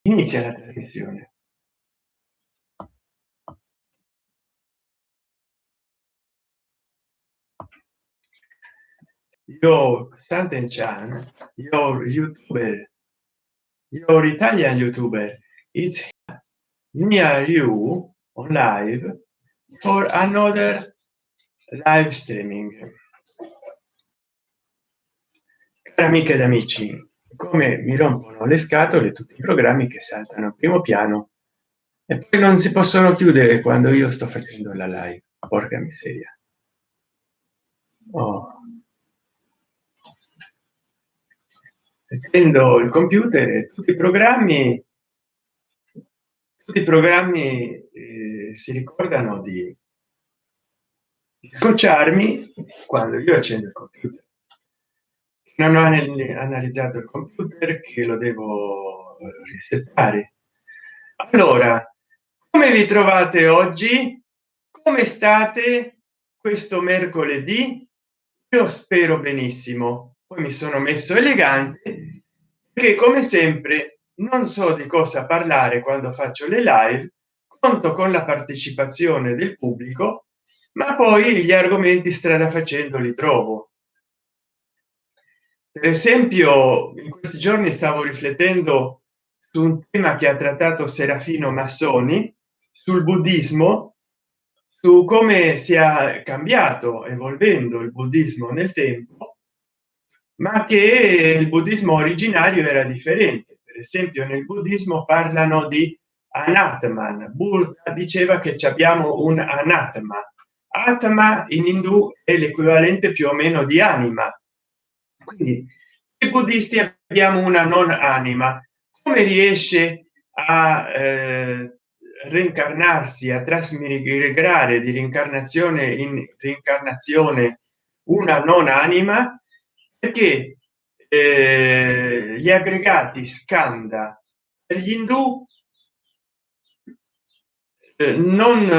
Inizia la trasmissione. Your Santen Chan, your YouTuber, your Italian YouTuber, it's near you on live for another live streaming. Cari amiche ed amici, come mi rompono le scatole tutti i programmi che saltano al primo piano e poi non si possono chiudere quando io sto facendo la live. Porca miseria. Oh. Accendo il computer e tutti i programmi si ricordano di scocciarmi quando io accendo il computer. Non ho analizzato il computer, che lo devo risettare. Allora, come vi trovate oggi? Come state questo mercoledì? Io spero benissimo. Poi mi sono messo elegante perché, come sempre, non so di cosa parlare quando faccio le live. Conto con la partecipazione del pubblico, ma poi gli argomenti strada facendo li trovo. Per esempio, in questi giorni stavo riflettendo su un tema che ha trattato Serafino Massoni, sul buddismo, su come sia cambiato, evolvendo il buddismo nel tempo, ma che il buddismo originario era differente. Per esempio, nel buddismo parlano di anatman. Buddha diceva che ci abbiamo un anatma. Atma in indù è l'equivalente più o meno di anima. Quindi i buddisti abbiamo una non anima. Come riesce a reincarnarsi, a trasmigrare di reincarnazione in reincarnazione una non anima? Perché gli aggregati skanda per gli indù non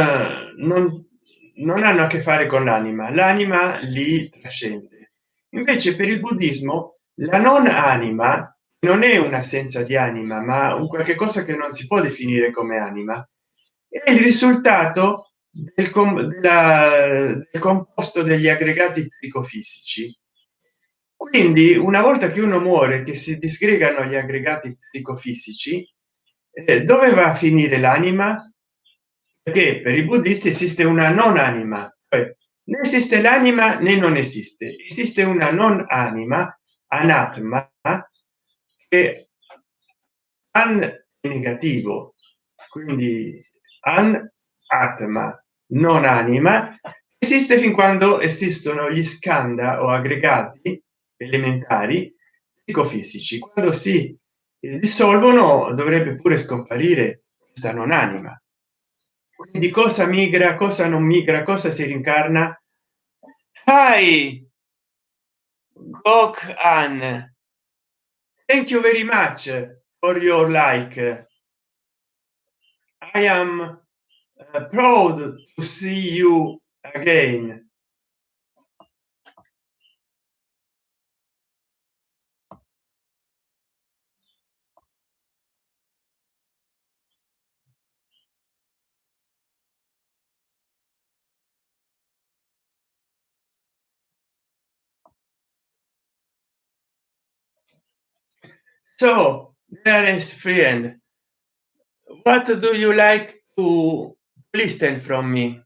hanno a che fare con l'anima, l'anima li trascende. Invece per il buddismo la non anima non è un'assenza di anima, ma un qualche cosa che non si può definire come anima, è il risultato del composto degli aggregati psicofisici. Quindi una volta che uno muore, che si disgregano gli aggregati psicofisici, dove va a finire l'anima? Perché per i buddisti esiste una non anima, cioè né esiste l'anima né non esiste, esiste una non anima, anatma, che an negativo, quindi an atma, non anima, esiste fin quando esistono gli skanda o aggregati elementari psicofisici. Quando si dissolvono dovrebbe pure scomparire questa non anima. Quindi cosa migra, cosa non migra, cosa si rincarna? Hi Gok An, thank you very much for your like. I am proud to see you again. So, dearest friend, what do you like to listen from me?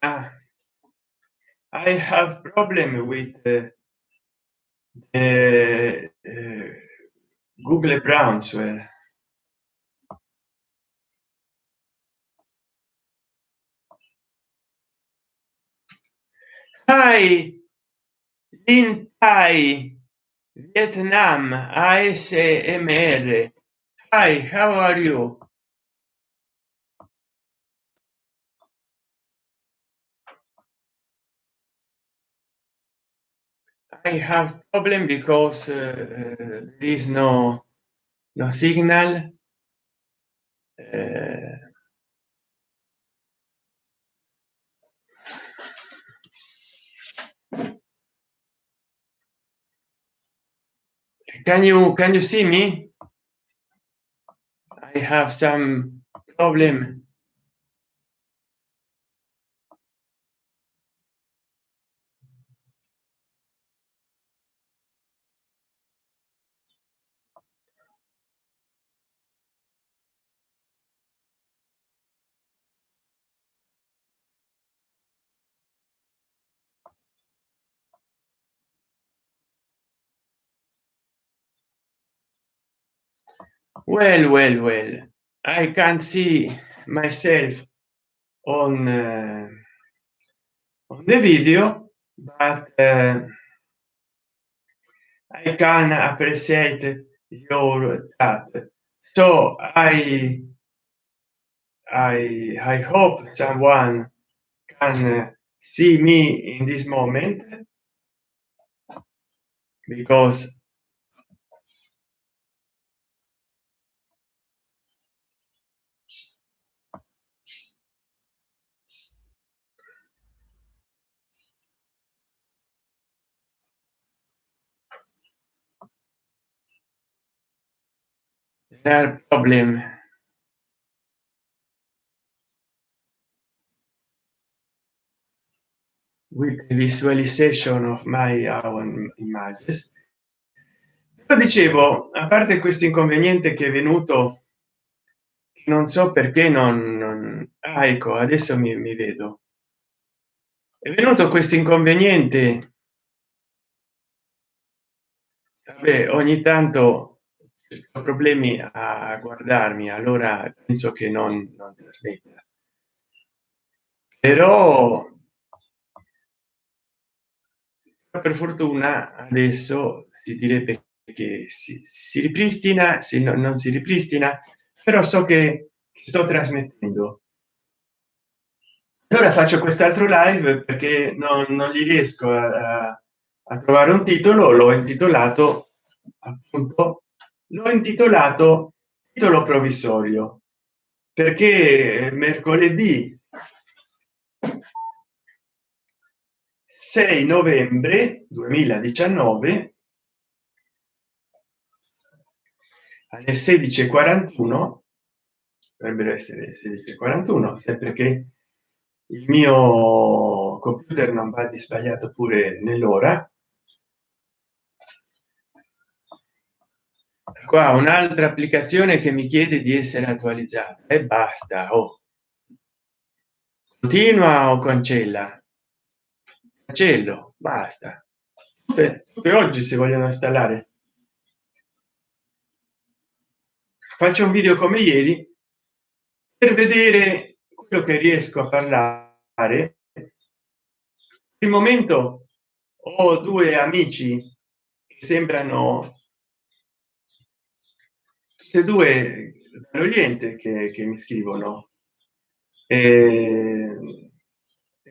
Ah, I have problem with Google Brownsware. Hi, in Thai, Vietnam, ASMR. Hi, how are you? I have problem because there is no signal. Uh, can you see me? I have some problem. Well, I can't see myself on the video, but I can appreciate your chat. So I hope someone can see me in this moment, because there are problem with the visualization of my own images. Però dicevo, a parte questo inconveniente che è venuto, non so perché ah, ecco, adesso mi vedo. È venuto questo inconveniente. Vabbè, ogni tanto ho problemi a guardarmi, allora penso che non trasmetta. Però per fortuna adesso si direbbe che si ripristina, se non si ripristina, però so che sto trasmettendo. Allora faccio quest'altro live perché non gli riesco a trovare un titolo. L'ho intitolato, appunto, l'ho intitolato titolo provvisorio, perché mercoledì 6 novembre 2019 alle 16:41, dovrebbero essere 16:41, perché il mio computer non va di sbagliato pure nell'ora. Qua un'altra applicazione che mi chiede di essere attualizzata e basta. Oh, continua o cancella? Cancello, basta. Tutte oggi si vogliono installare. Faccio un video come ieri per vedere quello che riesco a parlare. Il momento ho due amici che sembrano tutti e due dall'Oriente che mi scrivono.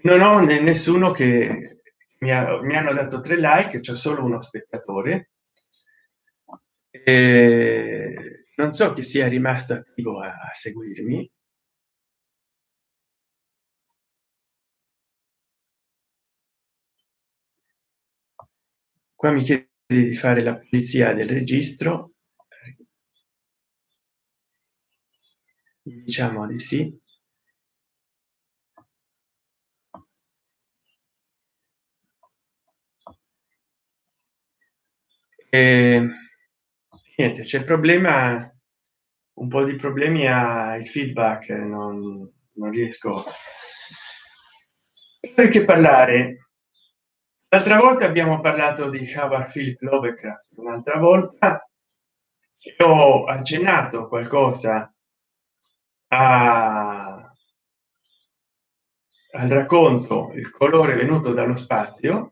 Non ho nessuno che mi hanno dato 3 like, c'è solo uno spettatore. Non so chi sia rimasto attivo a seguirmi. Qua mi chiede di fare la pulizia del registro, diciamo di sì. Niente, c'è il problema, un po' di problemi a il feedback, non riesco perché parlare. L'altra volta abbiamo parlato di Howard Philip Lovecraft, un'altra volta ho accennato qualcosa al racconto Il colore venuto dallo spazio,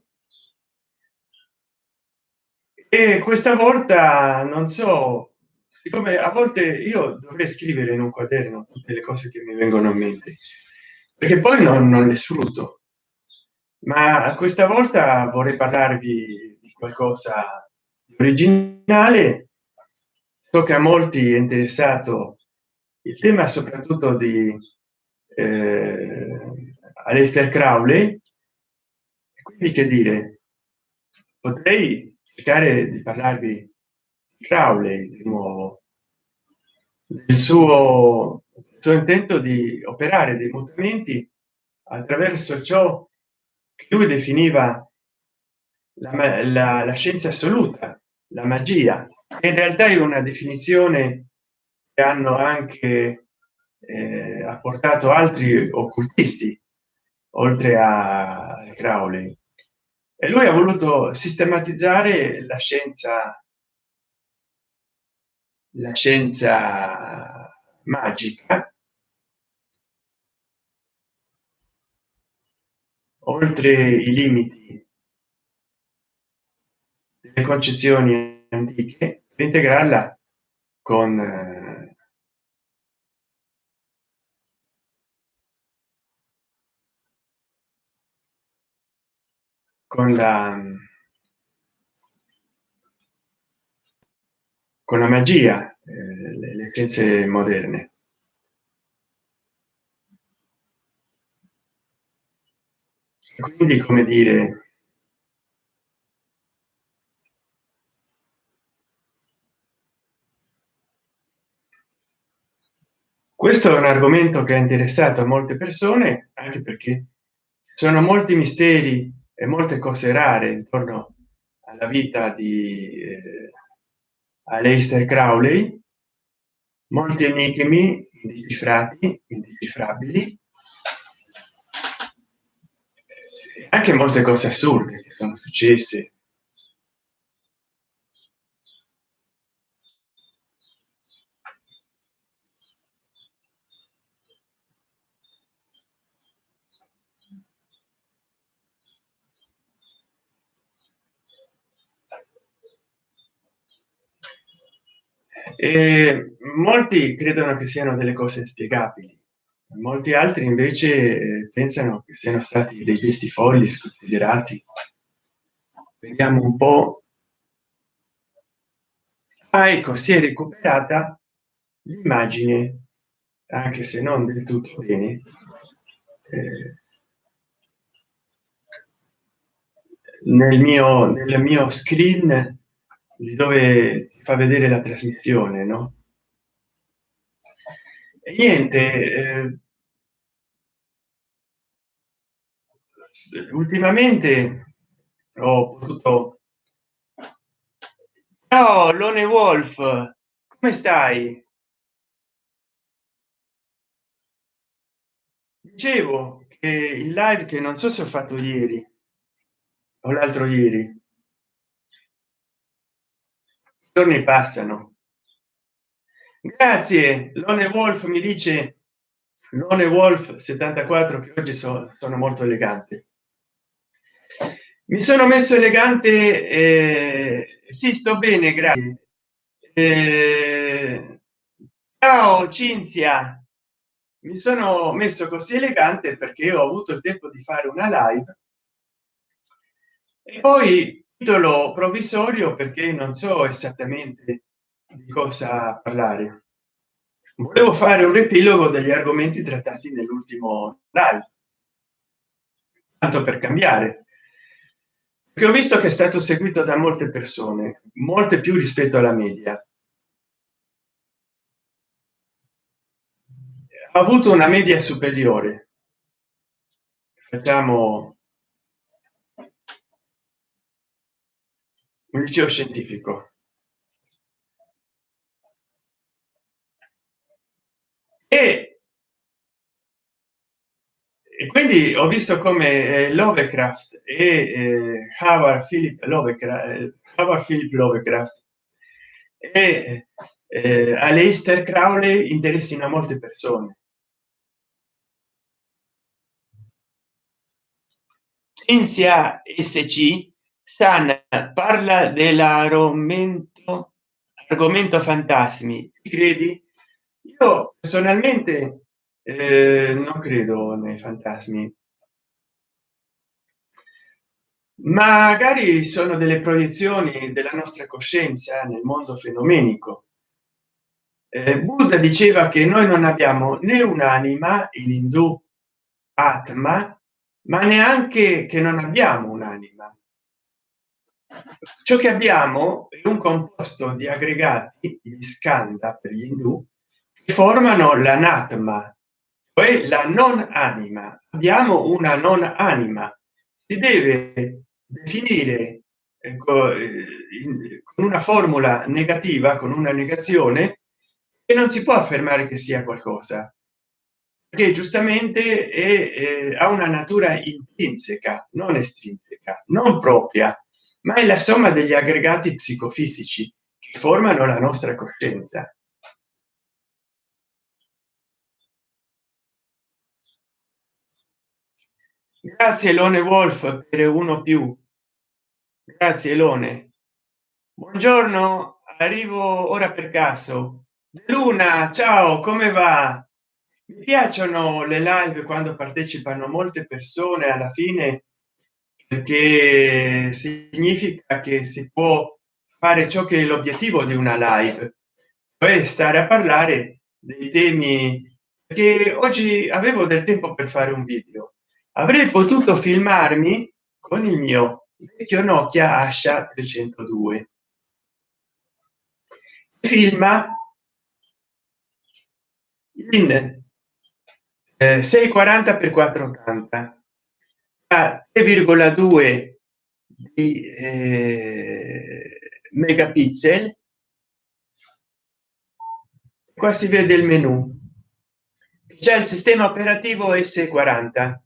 e questa volta non so, siccome a volte io dovrei scrivere in un quaderno tutte le cose che mi vengono in mente, perché poi non le sfrutto, ma questa volta vorrei parlarvi di qualcosa di originale. So che a molti è interessato il tema soprattutto di Aleister Crowley, e quindi che dire, potrei cercare di parlarvi di Crowley di nuovo, del suo intento di operare dei mutamenti attraverso ciò che lui definiva la scienza assoluta, la magia. In realtà è una definizione che hanno anche apportato altri occultisti oltre a Crowley, e lui ha voluto sistematizzare la scienza magica oltre i limiti delle concezioni antiche per integrarla con la magia, le scienze moderne. Quindi, come dire, questo è un argomento che ha interessato a molte persone, anche perché sono molti misteri e molte cose rare intorno alla vita di Aleister Crowley, molti enigmi indecifrati, indecifrabili, anche molte cose assurde che sono successe. E molti credono che siano delle cose inspiegabili, molti altri invece pensano che siano stati dei gesti folli sconsiderati. Vediamo un po'. Ah, ecco, si è recuperata l'immagine, anche se non del tutto bene, nel mio screen, di dove fa vedere la trasmissione, no? E niente, ultimamente ho potuto. Ciao Lone Wolf, come stai? Dicevo che il live, che non so se ho fatto ieri o l'altro ieri, i giorni passano. Grazie. Lone Wolf mi dice, Lone Wolf 74, che oggi sono molto elegante. Mi sono messo elegante, sì, sto bene, grazie. Ciao Cinzia, mi sono messo così elegante perché ho avuto il tempo di fare una live, e poi titolo provvisorio perché non so esattamente di cosa parlare. Volevo fare un riepilogo degli argomenti trattati nell'ultimo live, tanto per cambiare, che ho visto che è stato seguito da molte persone, molte più rispetto alla media. Ha avuto una media superiore. Facciamo un liceo scientifico, e quindi ho visto come Lovecraft e Howard Philip Lovecraft e Aleister Crowley interessino a molte persone. Cinzia SC San parla argomento fantasmi, credi? Io personalmente non credo nei fantasmi. magari sono delle proiezioni della nostra coscienza nel mondo fenomenico. Buddha diceva che noi non abbiamo né un'anima in indù, atma, ma neanche che non abbiamo un'anima. Ciò che abbiamo è un composto di aggregati, gli skanda per gli indù, che formano l'anatma, cioè la non anima. Abbiamo una non anima, si deve definire con una formula negativa, con una negazione, e non si può affermare che sia qualcosa, che giustamente ha una natura intrinseca, non estrinseca, non propria, ma è la somma degli aggregati psicofisici che formano la nostra coscienza. Grazie Lone Wolf per uno più. Grazie Lone. Buongiorno, arrivo ora per caso. Luna, ciao, come va? Mi piacciono le live quando partecipano molte persone alla fine, perché significa che si può fare ciò che è l'obiettivo di una live, cioè stare a parlare dei temi. Che oggi avevo del tempo per fare un video, avrei potuto filmarmi con il mio vecchio Nokia Asha 302, filma in 640 x 480 a 3,2 di megapixel. Qua si vede il menu, già il sistema operativo S40,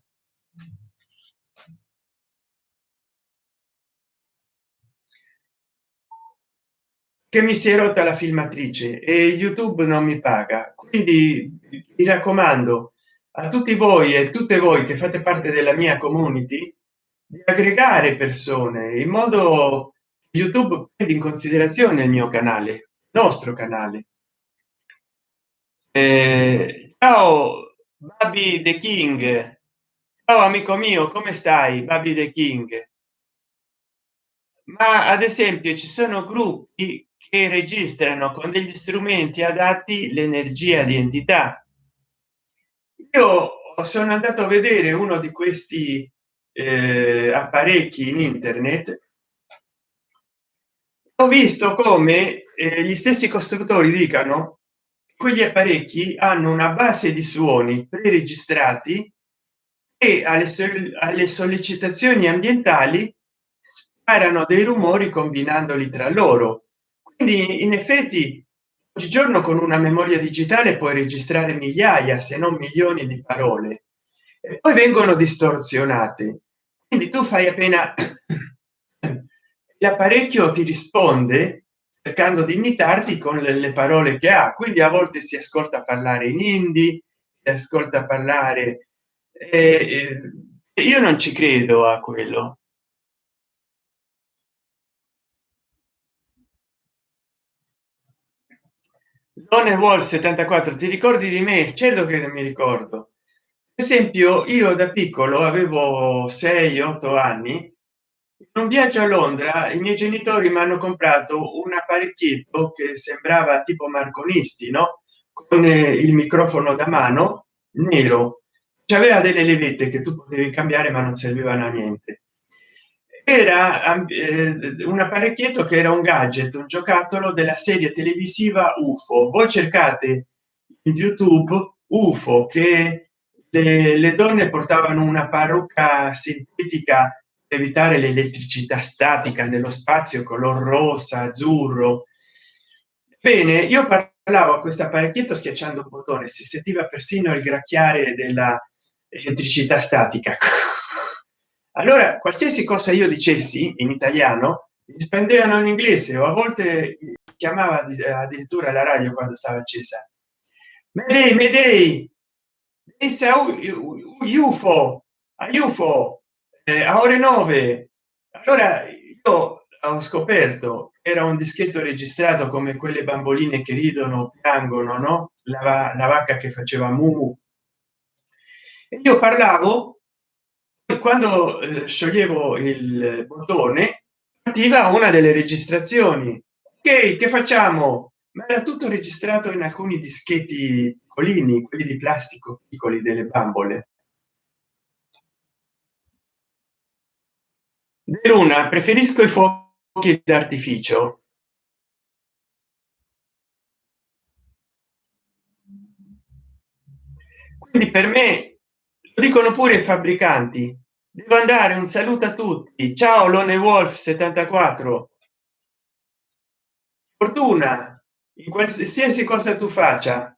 che mi si è rotta la filmatrice e YouTube non mi paga, quindi mi raccomando a tutti voi e tutte voi che fate parte della mia community di aggregare persone in modo che YouTube prenda in considerazione il mio canale, il nostro canale. Ciao Baby the King, ciao amico mio, come stai Baby the King? Ma ad esempio ci sono gruppi che registrano con degli strumenti adatti l'energia di entità. Io sono andato a vedere uno di questi apparecchi in internet, ho visto come gli stessi costruttori dicano quegli apparecchi hanno una base di suoni preregistrati e alle sollecitazioni ambientali sparano dei rumori combinandoli tra loro. Quindi in effetti oggigiorno con una memoria digitale puoi registrare migliaia se non milioni di parole e poi vengono distorzionate, quindi tu fai appena l'apparecchio ti risponde cercando di imitarti con le parole che ha, quindi a volte si ascolta parlare in hindi, si ascolta parlare io non ci credo a quello. Non è vuol 74, ti ricordi di me? Certo che mi ricordo. Per esempio io da piccolo avevo 6 8 anni, in un viaggio a Londra i miei genitori mi hanno comprato un apparecchietto che sembrava tipo Marconisti, no, con il microfono da mano nero, c'aveva delle levette che tu potevi cambiare ma non servivano a niente. Era un apparecchietto che era un gadget, un giocattolo della serie televisiva UFO. Voi cercate in YouTube UFO, che le donne portavano una parrucca sintetica per evitare l'elettricità statica nello spazio, color rosa, azzurro. Bene, io parlavo a questo apparecchietto schiacciando un bottone, si sentiva persino il gracchiare della elettricità statica. Allora qualsiasi cosa io dicessi in italiano mi rispondevano in inglese, o a volte chiamava addirittura la radio quando stava accesa. Mayday, Mayday, it's a UFO, a UFO, a ore 9. Allora io ho scoperto era un dischetto registrato come quelle bamboline che ridono, piangono, no, la vacca che faceva mu. E io parlavo quando scioglievo il bottone attiva una delle registrazioni. Ok, che facciamo? Ma era tutto registrato in alcuni dischetti piccolini, quelli di plastico piccoli, delle bambole. De Luna, preferisco i fuochi d'artificio. Quindi per me, lo dicono pure i fabbricanti, devo andare un saluto a tutti. Ciao Lone Wolf 74, fortuna in qualsiasi cosa tu faccia.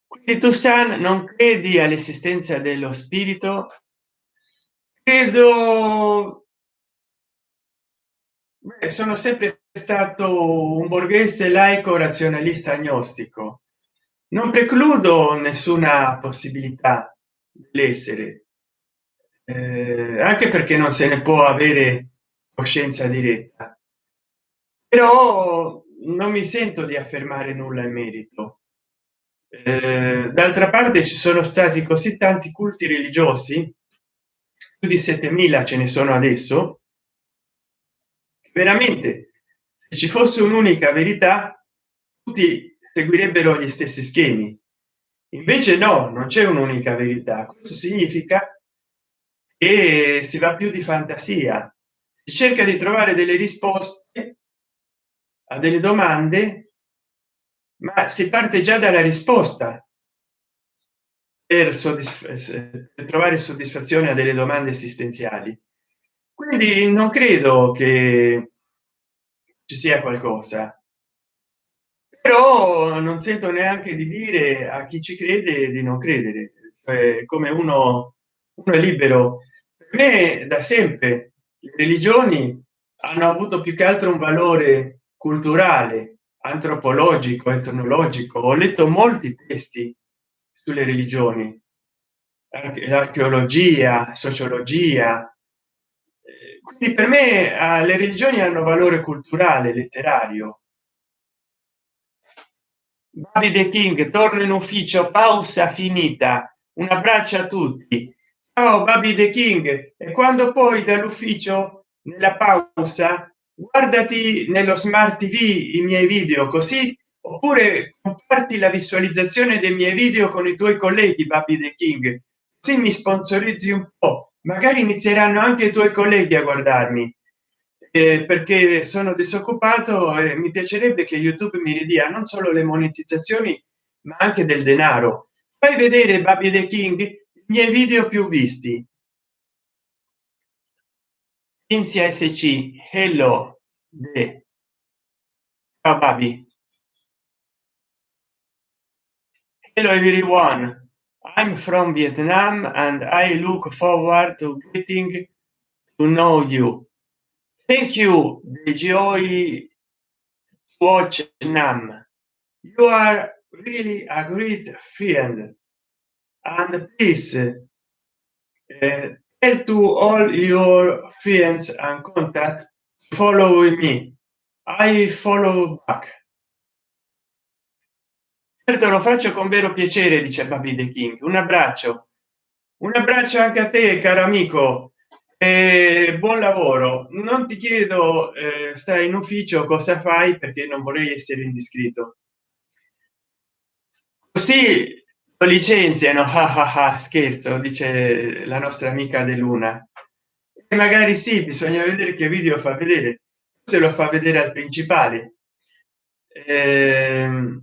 Quindi tu San non credi all'esistenza dello spirito? Credo. Beh, sono sempre stato un borghese laico razionalista agnostico. Non precludo nessuna possibilità dell'essere, anche perché non se ne può avere coscienza diretta, però non mi sento di affermare nulla in merito. D'altra parte ci sono stati così tanti culti religiosi, più di 7000 ce ne sono adesso, veramente se ci fosse un'unica verità tutti seguirebbero gli stessi schemi. Invece no, non c'è un'unica verità. Questo significa che si va più di fantasia, si cerca di trovare delle risposte a delle domande, ma si parte già dalla risposta per, per trovare soddisfazione a delle domande esistenziali. Quindi non credo che ci sia qualcosa, però non sento neanche di dire a chi ci crede di non credere. Cioè, come uno è libero. Per me da sempre le religioni hanno avuto più che altro un valore culturale, antropologico, etnologico. Ho letto molti testi sulle religioni, archeologia, sociologia. Quindi per me le religioni hanno valore culturale, letterario. Davide King torna in ufficio, pausa finita, un abbraccio a tutti. Ciao Davide King. E quando poi dall'ufficio nella pausa guardati nello smart tv i miei video, così, oppure comparti la visualizzazione dei miei video con i tuoi colleghi Davide King, così mi sponsorizzi un po', magari inizieranno anche i tuoi colleghi a guardarmi, perché sono disoccupato e mi piacerebbe che YouTube mi ridia non solo le monetizzazioni ma anche del denaro. Fai vedere Baby the King i miei video più visti. Inzia SC, hello de. Ciao Baby. Hello everyone, I'm from Vietnam and I look forward to getting to know you. Thank you, the joy watch Nam. You are really a great friend, and please tell to all your friends and contact follow me. I follow back. Certo, lo faccio con vero piacere, dice Baby the King. Un abbraccio anche a te, caro amico, e buon lavoro. Non ti chiedo, stai in ufficio, cosa fai, perché non vorrei essere indiscreto. Così lo licenziano. Ah, ah, ah, scherzo, dice la nostra amica De Luna. E magari sì, bisogna vedere che video fa vedere, se lo fa vedere al principale. Ehm,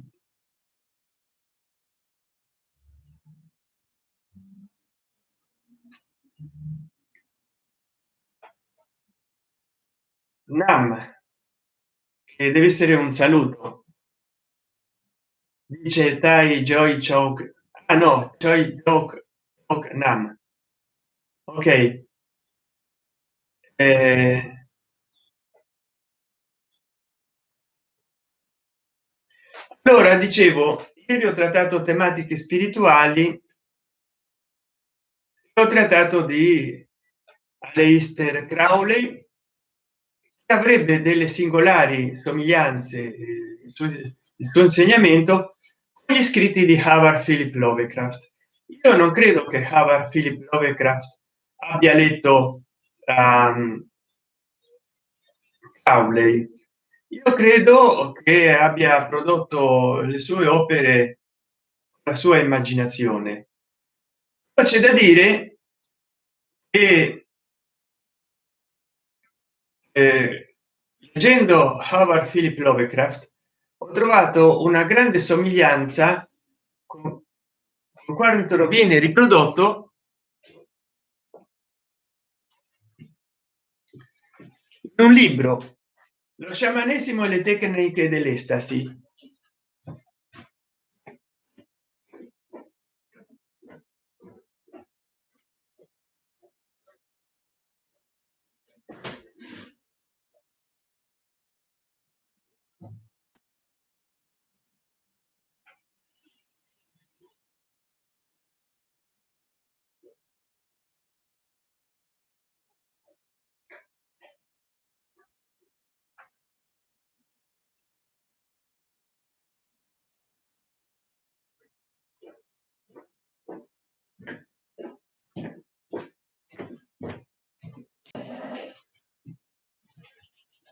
Nam, che deve essere un saluto, dice Tai Joy Chok. Ah no, Joy Chok Nam. Ok. eh, allora dicevo, ieri ho trattato tematiche spirituali, ho trattato di Aleister Crowley, avrebbe delle singolari somiglianze il tuo insegnamento con gli scritti di Howard Philip Lovecraft. Io non credo che Howard Philip Lovecraft abbia letto Crowley. Io credo che abbia prodotto le sue opere con la sua immaginazione. Poi c'è da dire che leggendo Howard Philip Lovecraft ho trovato una grande somiglianza con quanto viene riprodotto in un libro, Lo sciamanesimo e le tecniche dell'estasi.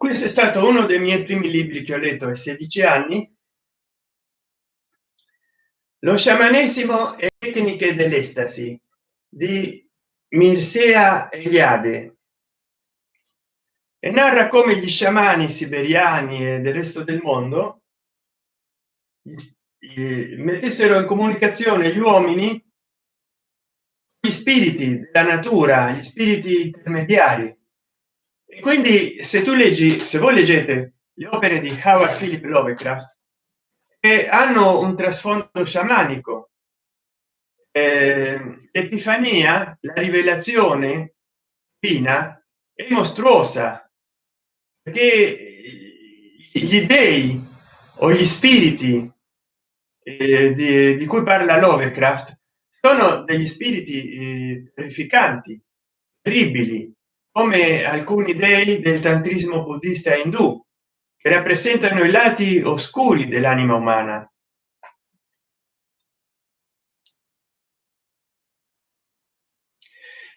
Questo è stato uno dei miei primi libri che ho letto ai 16 anni, Lo sciamanesimo e tecniche dell'estasi di Mircea Eliade, e narra come gli sciamani siberiani e del resto del mondo mettessero in comunicazione gli uomini, gli spiriti della natura, gli spiriti intermediari. E quindi se tu leggi, se voi leggete le opere di Howard Philip Lovecraft, che hanno un trasfondo sciamanico, l'epifania, la rivelazione fina è mostruosa, perché gli dei o gli spiriti di cui parla Lovecraft sono degli spiriti terrificanti, terribili, come alcuni dei del tantrismo buddista indù, che rappresentano i lati oscuri dell'anima umana.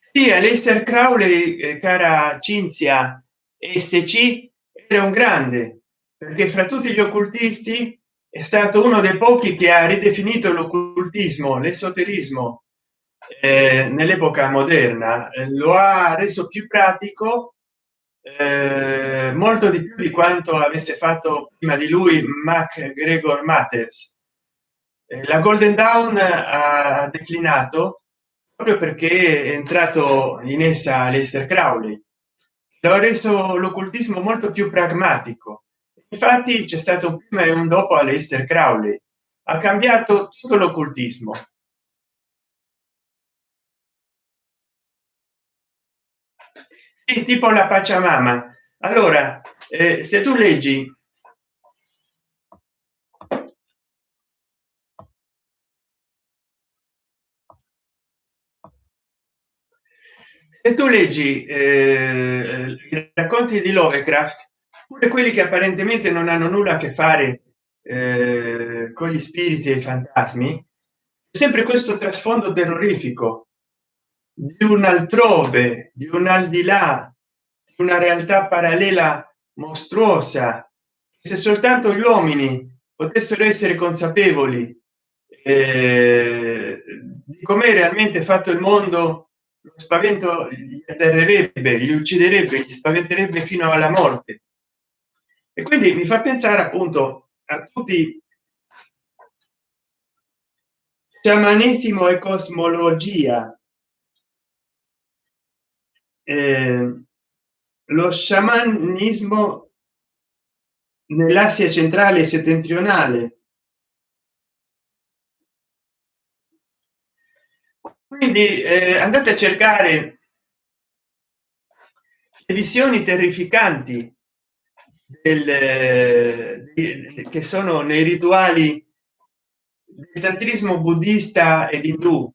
Sì, Aleister Crowley, cara Cinzia SC, era un grande, perché fra tutti gli occultisti è stato uno dei pochi che ha ridefinito l'occultismo, l'esoterismo nell'epoca moderna, lo ha reso più pratico, molto di più di quanto avesse fatto prima di lui MacGregor Matters. La Golden Dawn ha declinato proprio perché è entrato in essa Aleister Crowley, lo ha reso l'occultismo molto più pragmatico. Infatti c'è stato un prima e un dopo Aleister Crowley, ha cambiato tutto l'occultismo. Sì, tipo la Pachamama. Allora se tu leggi i racconti di Lovecraft, pure quelli che apparentemente non hanno nulla a che fare con gli spiriti e i fantasmi, sempre questo trasfondo terrorifico di un altrove, di un al di là, di una realtà parallela mostruosa. Se soltanto gli uomini potessero essere consapevoli di come è realmente fatto il mondo, lo spavento li atterrerebbe, li ucciderebbe, li spaventerebbe fino alla morte. E quindi mi fa pensare appunto a tutti sciamanesimo e cosmologia, lo sciamanismo nell'Asia centrale e settentrionale. Quindi andate a cercare le visioni terrificanti che sono nei rituali del tantrismo buddista ed indù,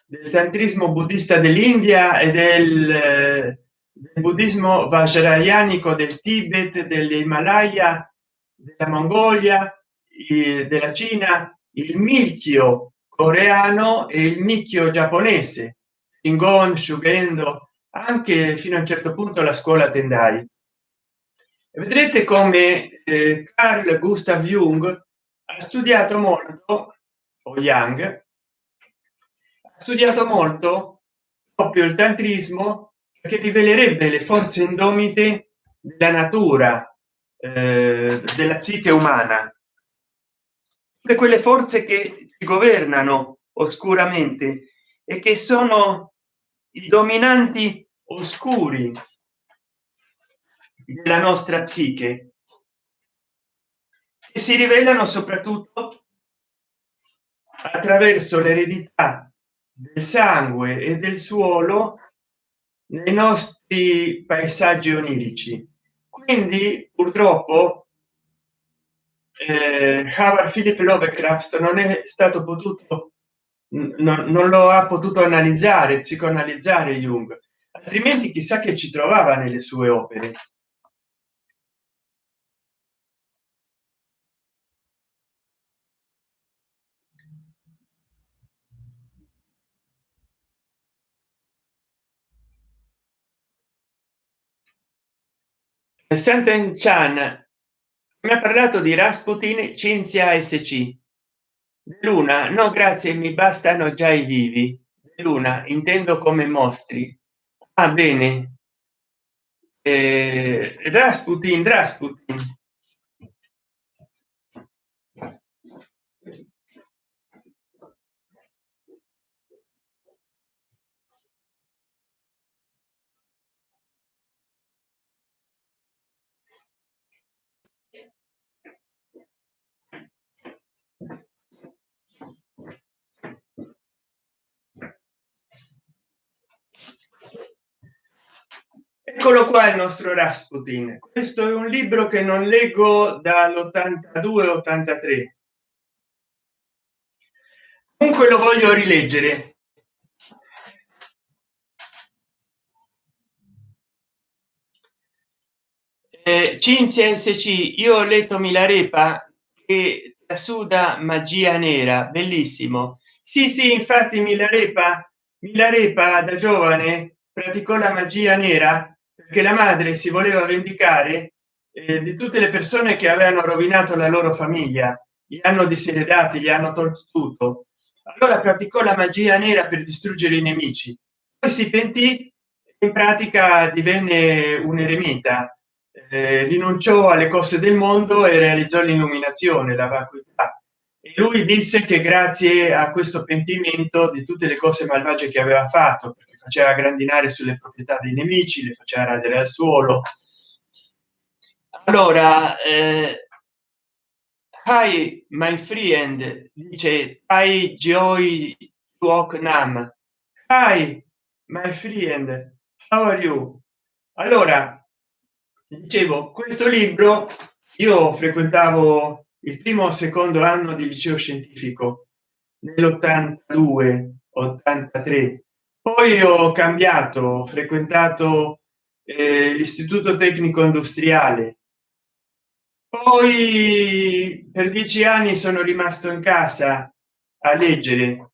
del tantrismo buddista dell'India e del buddismo vajrayanico del Tibet, dell'Himalaya, della Mongolia, della Cina, il milchio coreano e il milchio giapponese, Shingon, Shugendo, anche fino a un certo punto la scuola Tendai. Vedrete come Carl Gustav Jung ha studiato molto, o Young ha studiato molto proprio il tantrismo, che rivelerebbe le forze indomite della natura, della psiche umana, tutte quelle forze che ci governano oscuramente e che sono i dominanti oscuri della nostra psiche, e si rivelano soprattutto attraverso l'eredità del sangue e del suolo nei nostri paesaggi onirici. Quindi purtroppo Howard Philip Lovecraft non è stato potuto, non lo ha potuto analizzare, psicoanalizzare Jung, altrimenti chissà che ci trovava nelle sue opere. Senten Chan mi ha parlato di Rasputin, Cinzia SC. Luna, no grazie, mi bastano già i vivi. Luna, intendo come mostri. Ah, bene. Rasputin. Eccolo qua il nostro Rasputin. Questo è un libro che non leggo dall'82-83. Comunque lo voglio rileggere. Cinzia SC, io ho letto Milarepa che trasuda magia nera, bellissimo. Sì, sì, infatti Milarepa da giovane praticò la magia nera perché la madre si voleva vendicare di tutte le persone che avevano rovinato la loro famiglia, gli hanno diseredati, gli hanno tolto tutto. Allora praticò la magia nera per distruggere i nemici, poi si pentì, in pratica divenne un eremita, rinunciò alle cose del mondo e realizzò l'illuminazione, la vacuità. E lui disse che grazie a questo pentimento di tutte le cose malvagie che aveva fatto, perché faceva grandinare sulle proprietà dei nemici, le faceva radere al suolo. Allora hi my friend, dice hai joy walk nam. Hi my friend, how are you? Allora dicevo, questo libro io frequentavo il primo o secondo anno di liceo scientifico nell'82 83, poi ho cambiato, ho frequentato l'istituto tecnico industriale, poi per 10 anni sono rimasto in casa a leggere,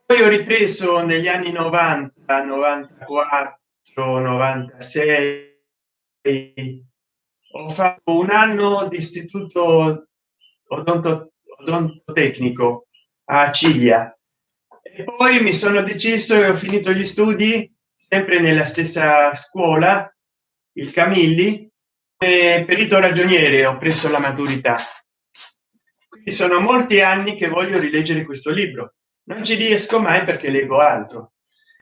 poi ho ripreso negli anni 90 94 96, ho fatto un anno di istituto odontotecnico a Ciglia e poi mi sono deciso e ho finito gli studi sempre nella stessa scuola, il Camilli, e perito ragioniere ho preso la maturità. Quindi sono molti anni che voglio rileggere questo libro, non ci riesco mai perché leggo altro.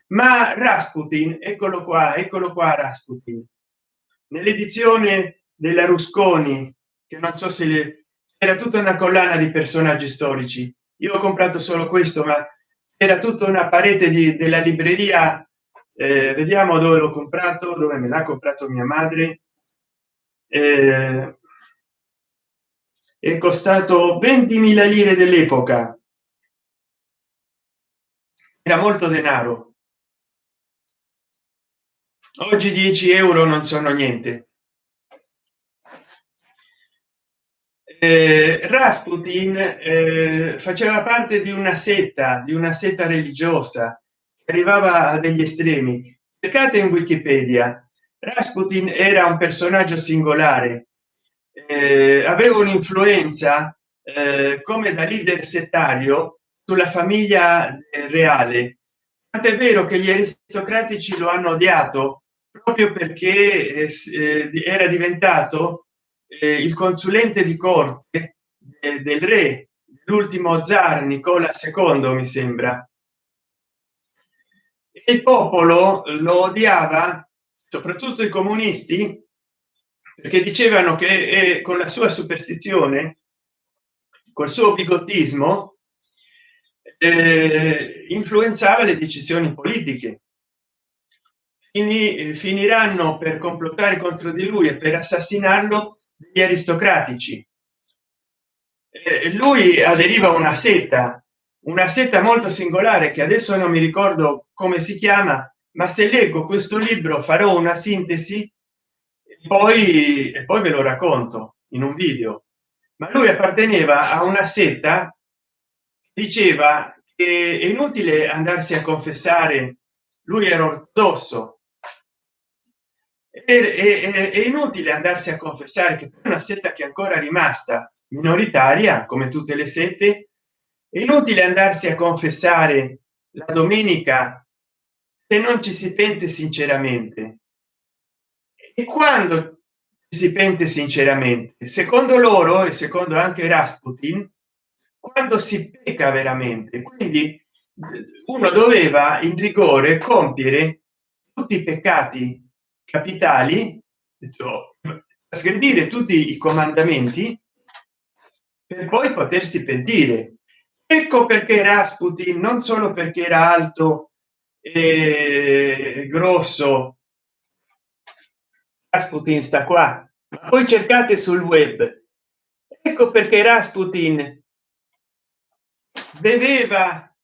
Ma Rasputin, eccolo qua Rasputin nell'edizione della Rusconi, che non so se era tutta una collana di personaggi storici. Io ho comprato solo questo, ma era tutta una parete della libreria. Vediamo dove l'ho comprato, dove me l'ha comprato mia madre. È costato 20.000 lire dell'epoca, era molto denaro. oggi 10 € non sono niente. Rasputin faceva parte di una setta religiosa che arrivava a degli estremi. Cercate in Wikipedia. Rasputin era un personaggio singolare, aveva un'influenza come da leader settario sulla famiglia reale, tant'è vero che gli aristocratici lo hanno odiato proprio perché era diventato il consulente di corte del re, l'ultimo zar Nicola II mi sembra. E il popolo lo odiava, soprattutto i comunisti, perché dicevano che con la sua superstizione, col suo bigottismo, influenzava le decisioni politiche. Finiranno per complottare contro di lui e per assassinarlo gli aristocratici. Lui aderiva a una setta molto singolare che adesso non mi ricordo come si chiama, ma se leggo questo libro farò una sintesi e poi ve lo racconto in un video. Ma lui apparteneva a una setta, diceva che è inutile andarsi a confessare, lui era ortodosso, è inutile andarsi a confessare, che è una setta che è ancora rimasta minoritaria come tutte le sette. È inutile andarsi a confessare la domenica se non ci si pente sinceramente. E quando si pente sinceramente, secondo loro e secondo anche Rasputin, quando si pecca veramente. Quindi uno doveva in rigore compiere tutti i peccati capitali, trasgredire tutti i comandamenti per poi potersi pentire. Ecco perché Rasputin, non solo perché era alto e grosso, Rasputin sta qua, ma poi cercate sul web. Ecco perché Rasputin beveva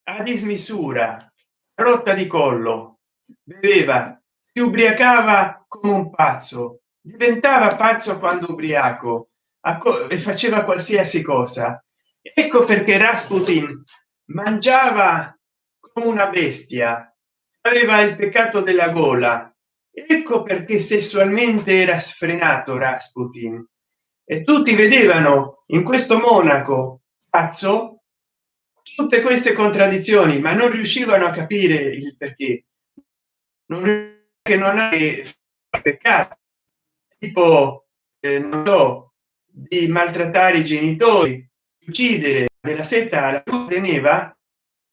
a dismisura, rotta di collo, beveva, si ubriacava come un pazzo, diventava pazzo quando ubriaco e faceva qualsiasi cosa. Ecco perché Rasputin mangiava come una bestia, aveva il peccato della gola. Ecco perché sessualmente era sfrenato Rasputin, e tutti vedevano in questo monaco pazzo tutte queste contraddizioni, ma non riuscivano a capire il perché. Che non ha peccato, tipo non so, di maltrattare i genitori, uccidere. Della setta la teneva.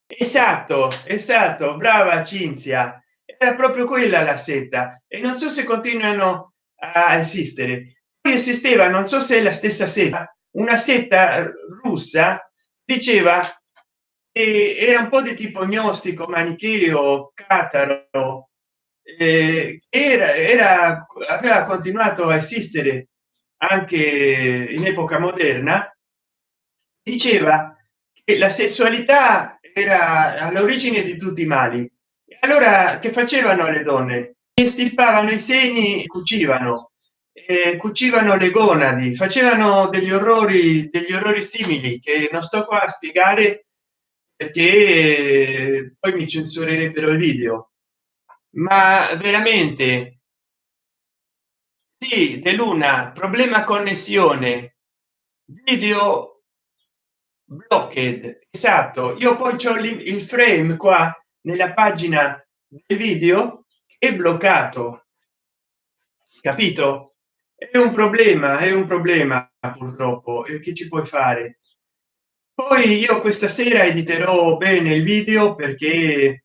Esatto, esatto, brava Cinzia, era proprio quella la setta, e non so se continuano a esistere. Poi esisteva, non so se è la stessa setta, una setta russa, diceva che era un po' di tipo gnostico, manicheo, cataro, aveva continuato a esistere anche in epoca moderna. Diceva che la sessualità era all'origine di tutti i mali. E allora che facevano le donne? Estirpavano i seni, cucivano le gonadi, facevano degli orrori simili che non sto qua a spiegare perché poi mi censurerebbero il video. Ma veramente, sì, De Luna, problema connessione, video blocked, esatto. Io poi c'ho il frame qua nella pagina del video è bloccato, capito? È un problema purtroppo, e che ci puoi fare? Poi io questa sera editerò bene il video eh,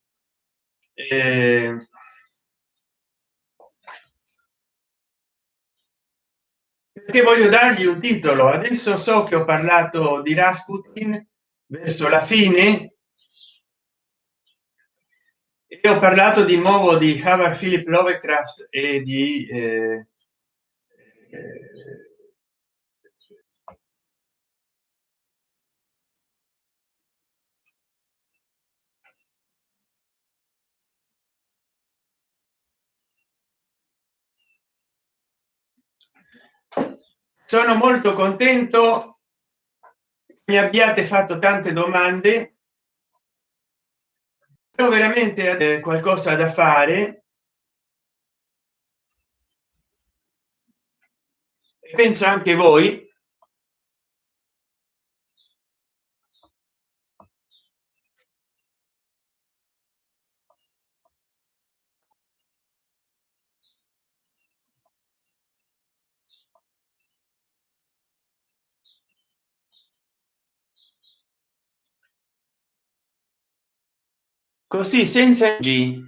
perché voglio dargli un titolo. Adesso so che ho parlato di Rasputin verso la fine, e ho parlato di nuovo di Howard Philip Lovecraft e di eh, Sono molto contento che mi abbiate fatto tante domande, però veramente qualcosa da fare e penso anche voi. Così senza G.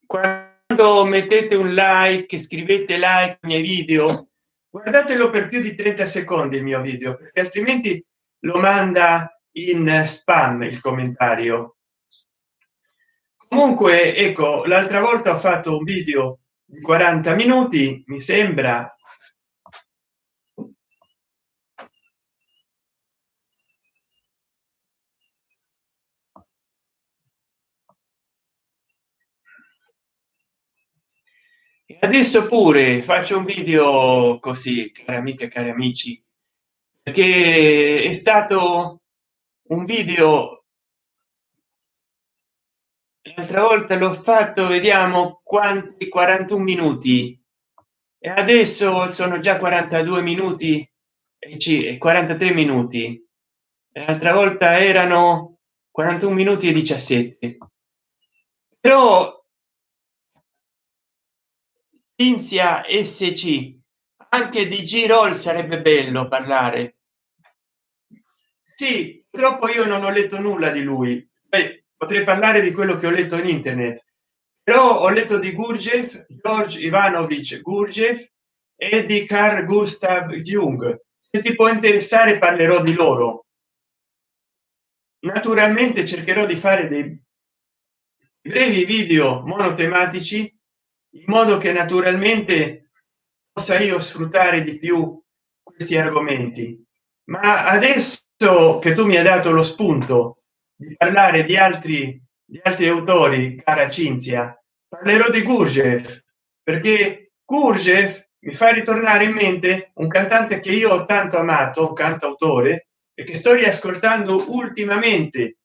Quando mettete un like, scrivete like ai miei video, guardatelo per più di 30 secondi il mio video, perché altrimenti lo manda in spam il commentario. Comunque ecco, l'altra volta ho fatto un video di 40 minuti, mi sembra. E adesso pure faccio un video così, cari amiche e cari amici, perché è stato un video, l'altra volta l'ho fatto, vediamo quanti, 41 minuti, e adesso sono già 42 minuti e 43 minuti. L'altra volta erano 41 minuti e 17. Però Cinzia SC, anche di G-Roll sarebbe bello parlare. Sì, purtroppo io non ho letto nulla di lui. Beh, potrei parlare di quello che ho letto in internet, però ho letto di Gurdjieff, George Ivanovich Gurdjieff, e di Carl Gustav Jung. Se ti può interessare parlerò di loro. Naturalmente cercherò di fare dei brevi video monotematici in modo che naturalmente possa io sfruttare di più questi argomenti. Ma adesso che tu mi hai dato lo spunto di parlare di altri autori, cara Cinzia, parlerò di Gurdjieff, perché Gurdjieff mi fa ritornare in mente un cantante che io ho tanto amato, un cantautore, e che sto riascoltando ultimamente,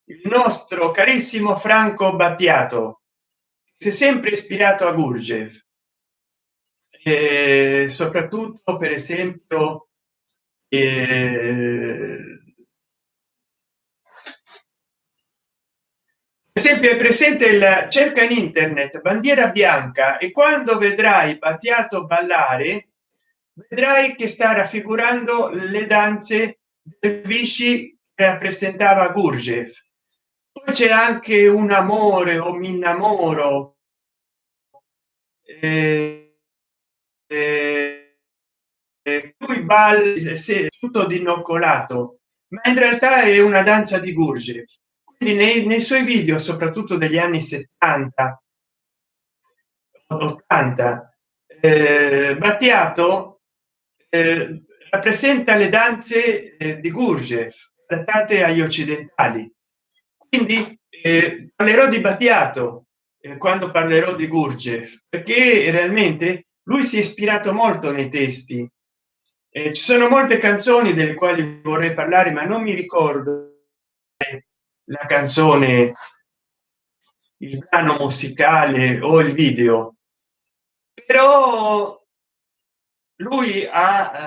il nostro carissimo Franco Battiato. Si è sempre ispirato a Gurdjieff, soprattutto per esempio è presente il cerca in internet bandiera bianca, e quando vedrai Battiato ballare vedrai che sta raffigurando le danze del Vichy che rappresentava Gurdjieff. Poi c'è anche un amore o mi innamoro, eh, eh, lui balla se tutto dinoccolato, ma in realtà è una danza di Gurdjieff. Quindi nei suoi video, soprattutto degli anni 70 80, Battiato rappresenta le danze di Gurdjieff adattate agli occidentali. Quindi parlerò di Battiato quando parlerò di Gurdjieff, perché realmente lui si è ispirato molto nei testi. Ci sono molte canzoni delle quali vorrei parlare, ma non mi ricordo la canzone, il brano musicale o il video, però lui ha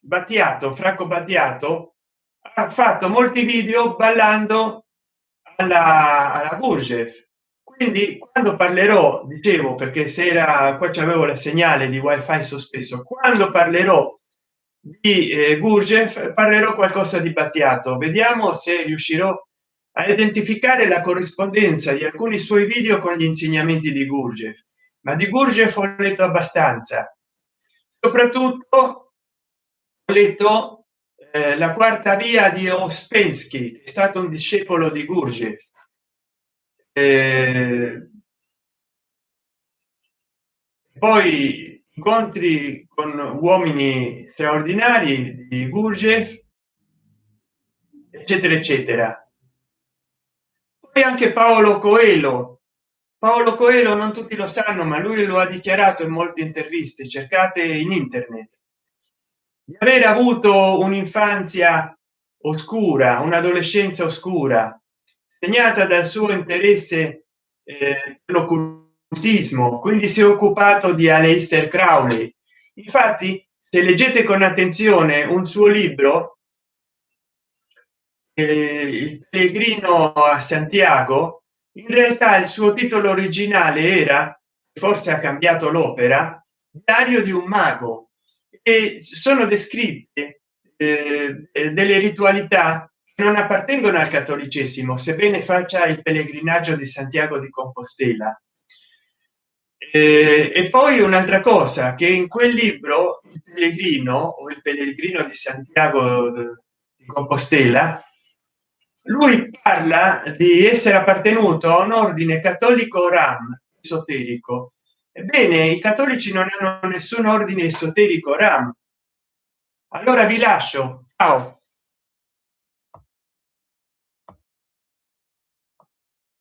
Battiato, Franco Battiato ha fatto molti video ballando alla Gurdjieff. Quindi quando parlerò, dicevo, perché se era qua c'avevo la segnale di wifi sospeso, quando parlerò di Gurdjieff parlerò qualcosa di Battiato. Vediamo se riuscirò a identificare la corrispondenza di alcuni suoi video con gli insegnamenti di Gurdjieff. Ma di Gurdjieff ho letto abbastanza, soprattutto ho letto la quarta via di Ouspensky, che è stato un discepolo di Gurdjieff. eh, Poi incontri con uomini straordinari di Gurdjieff, eccetera eccetera. Poi anche Paolo Coelho non tutti lo sanno, ma lui lo ha dichiarato in molte interviste, cercate in internet, di aver avuto un'infanzia oscura, un'adolescenza oscura, segnata dal suo interesse per l'occultismo. Quindi si è occupato di Aleister Crowley. Infatti, se leggete con attenzione un suo libro, il pellegrino a Santiago, in realtà il suo titolo originale era, forse ha cambiato l'opera, Diario di un mago, e sono descritte delle ritualità che non appartengono al cattolicesimo, sebbene faccia il pellegrinaggio di Santiago di Compostela. E poi un'altra cosa, che in quel libro il pellegrino o il pellegrino di Santiago di Compostela, lui parla di essere appartenuto a un ordine cattolico ram esoterico. Ebbene, i cattolici non hanno nessun ordine esoterico ram. Allora vi lascio, ciao.